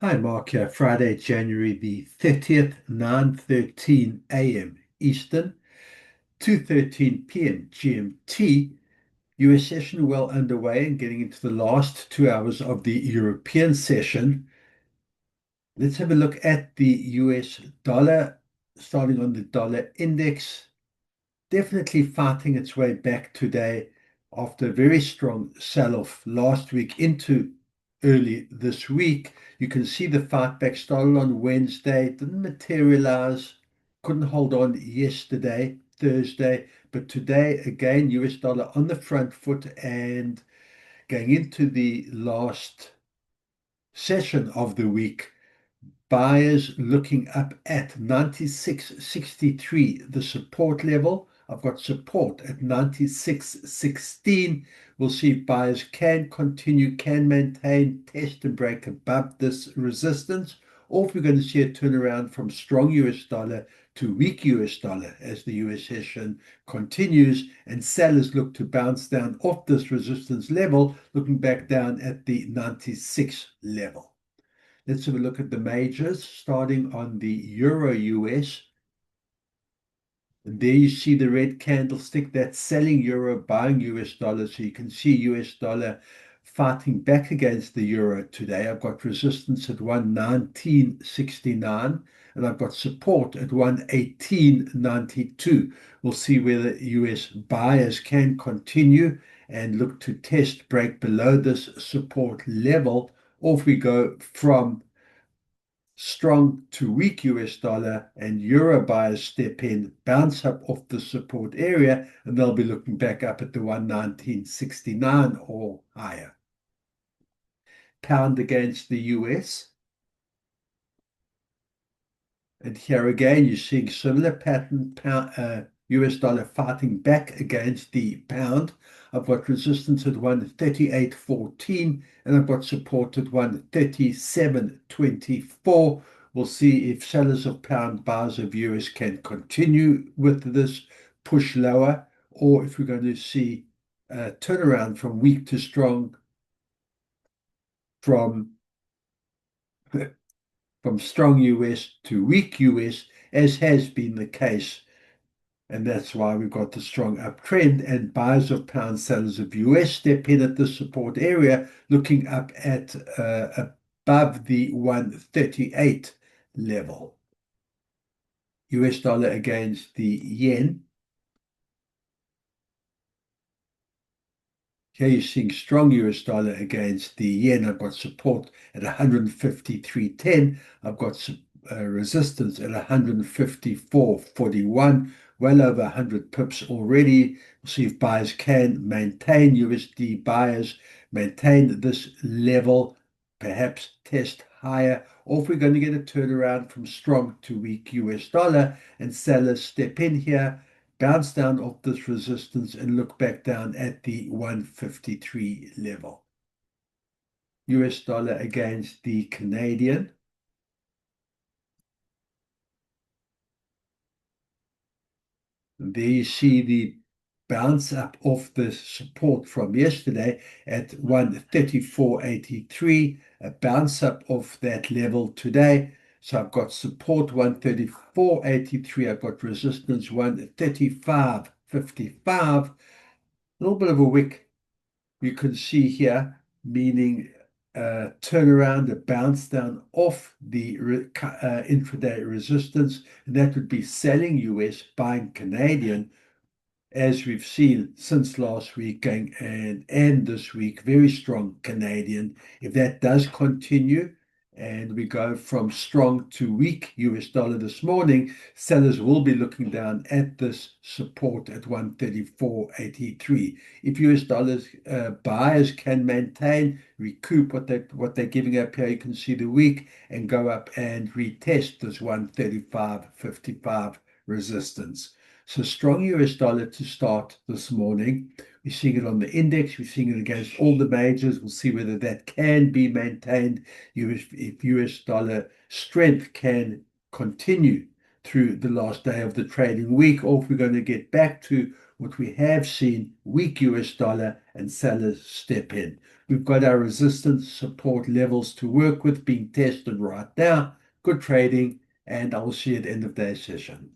Hi, Mark here. Friday, January the 30th, 9:13 a.m. Eastern, 2:13 p.m. GMT. US session well underway and getting into the last 2 hours of the European session. Let's have a look at the US dollar, starting on the dollar index. Definitely fighting its way back today after a very strong sell-off last week into early this week. You can see the fight back started on Wednesday, didn't materialize, couldn't hold on yesterday, Thursday, but today again, US dollar on the front foot and going into the last session of the week. Buyers looking up at 96.63, the support level. I've got support at 96.16. We'll see if buyers can continue, can maintain, test and break above this resistance, or if we're going to see a turnaround from strong US dollar to weak US dollar as the US session continues and sellers look to bounce down off this resistance level, looking back down at the 96 level. Let's have a look at the majors, starting on the Euro US. And there you see the red candlestick that's selling euro, buying US dollars. So you can see US dollar fighting back against the euro today. I've got resistance at 119.69 and I've got support at 118.92. We'll see whether US buyers can continue and look to test break below this support level, or if we go from strong to weak US dollar and euro buyers step in, bounce up off the support area, and they'll be looking back up at the 119.69 or higher. Pound against the US. And here again, you're seeing similar pattern, US dollar fighting back against the pound. I've got resistance at 138.14 and I've got support at 137.24. We'll see if sellers of pound, buyers of US can continue with this push lower, or if we're going to see a turnaround from weak to strong, from strong US to weak US, as has been the case. And that's why we've got the strong uptrend, and buyers of pound, sellers of US step in at the support area, looking up at above the 138 level. US dollar against the yen. Here you're seeing strong US dollar against the yen. I've got support at 153.10. I've got resistance at 154.41. Well over 100 pips already. We'll see if buyers can maintain, USD buyers maintain this level, perhaps test higher, or if we're going to get a turnaround from strong to weak US dollar and sellers step in here, bounce down off this resistance and look back down at the 153 level. US dollar against the Canadian. And there you see the bounce up off the support from yesterday at 134.83, a bounce up off that level today. So I've got support 134.83, I've got resistance 135.55. A little bit of a wick you can see here, meaning turnaround, a bounce down off the intraday resistance, and that would be selling US, buying Canadian, as we've seen since last week and this week, very strong Canadian. If that does continue and we go from strong to weak US dollar this morning, sellers will be looking down at this support at 134.83. If US dollars buyers can maintain, recoup what they're giving up here, you can see the week, and go up and retest this 135.55 resistance. So strong US dollar to start this morning. We're seeing it on the index. We're seeing it against all the majors. We'll see whether that can be maintained. If US dollar strength can continue through the last day of the trading week, or if we're going to get back to what we have seen, weak US dollar and sellers step in. We've got our resistance support levels to work with being tested right now. Good trading, and I will see you at the end of day session.